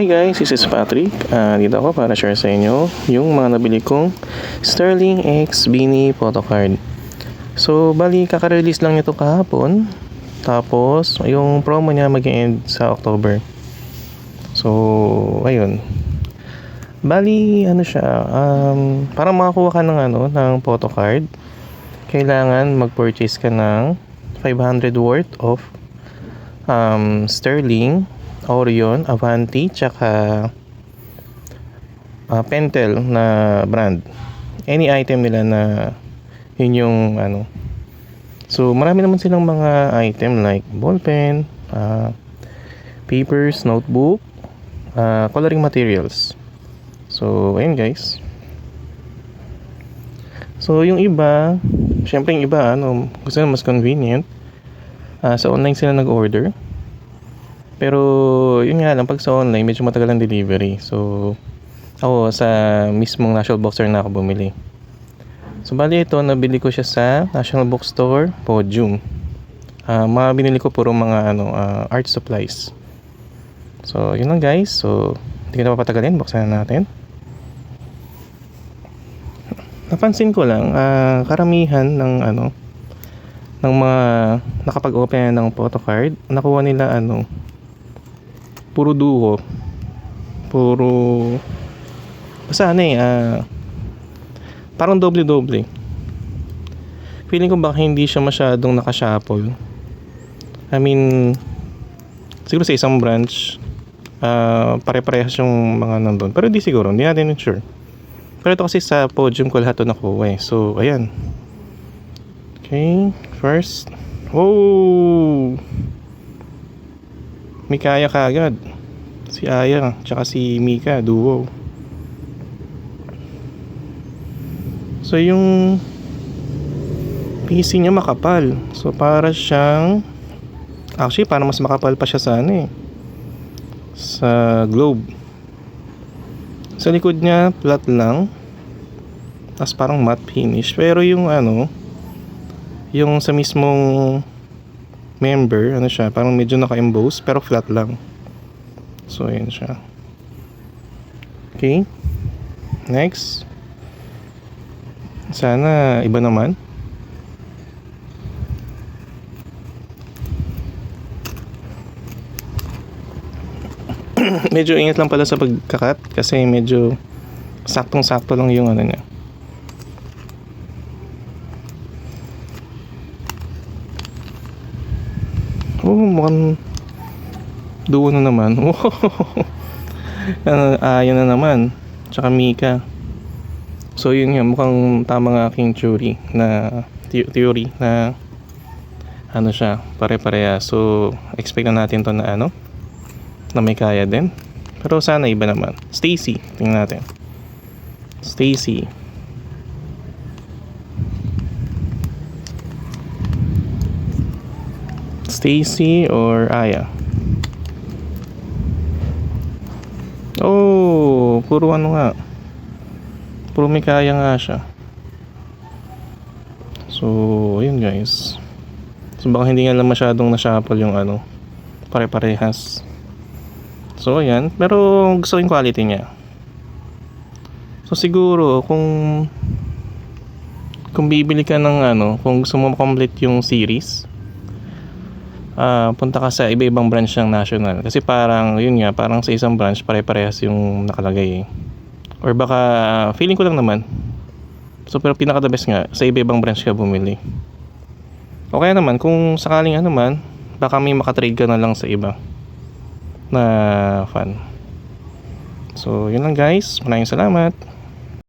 Hi guys, this is Patrick. Dito ako para share sa inyo yung mga nabili kong Sterling X Beanie Photocard. So, bali kaka-release lang nito kahapon. Tapos, yung promo niya mag-end sa October. So, ayun. Bali, ano siya, para makakuha ka ng photocard, kailangan mag-purchase ka ng 500 worth of Sterling, Orion, Avanti, tsaka Pentel na brand. Any item nila na yun yung ano. So, marami naman silang mga item like ballpen, papers, notebook, coloring materials. So, ayun guys. So, yung iba, syempre yung iba, gusto na mas convenient. Sa online sila nag-order. Pero, yun nga lang, pag sa online, medyo matagal ang delivery. So, ako, sa mismong National Bookstore na ako bumili. So, bali ito, nabili ko siya sa National Bookstore, Podium. Mga binili ko puro mga art supplies. So, yun lang guys. So, hindi ko na papatagalin. Buksan na natin. Napansin ko lang, karamihan ng ng mga nakapag-open ng photocard, nakuha nila puro duo. Puro basta parang doble-doble. Feeling ko baka hindi siya masyadong nakashuffle. I mean, siguro sa isang branch pare-parehas yung mga nandun. Pero di siguro, hindi natin sure. Pero ito kasi sa Podium ko lahat ito nakuha eh. So, ayan. Okay, first. Oh! May kaya kaagad. Si Aya, tsaka si Mika, duo. So, yung PC niya makapal. So, para siyang actually, para mas makapal pa siya sa sa globe. Sa likod niya, flat lang. Tapos parang matte finish. Pero yung yung sa mismong member, siya, parang medyo naka-emboss, pero flat lang. So, ayan siya. Okay. Next. Sana iba naman. Medyo ingat lang pala sa pagkakat kasi medyo saktong-sakto lang yung niya. Oh, mukhang duo na naman. Ayan na naman. Tsaka Mika. So yun nga, mukhang tama nga aking theory na siya, pare-pareha. So expect na natin to na na may kaya din. Pero sana iba naman. Stacy, tingnan natin. Stacy. Stacy or Aya? Oh, puro nga. Puro may kaya nga siya. So, ayun guys. So, baka hindi nga lang masyadong na-shuffle yung pare-parehas. So, ayan. Pero, gusto ko yung quality niya. So, siguro, kung bibili ka ng kung gusto mo complete yung series, punta ka sa iba-ibang branch ng National. Kasi parang, yun nga, parang sa isang branch, pare-parehas yung nakalagay eh. Or baka, feeling ko lang naman. So, pero pinaka-the best nga, sa iba-ibang branch ka bumili. O kaya naman, kung sakaling baka may makatrade ka na lang sa iba na fan. So, yun lang guys. Maraming salamat.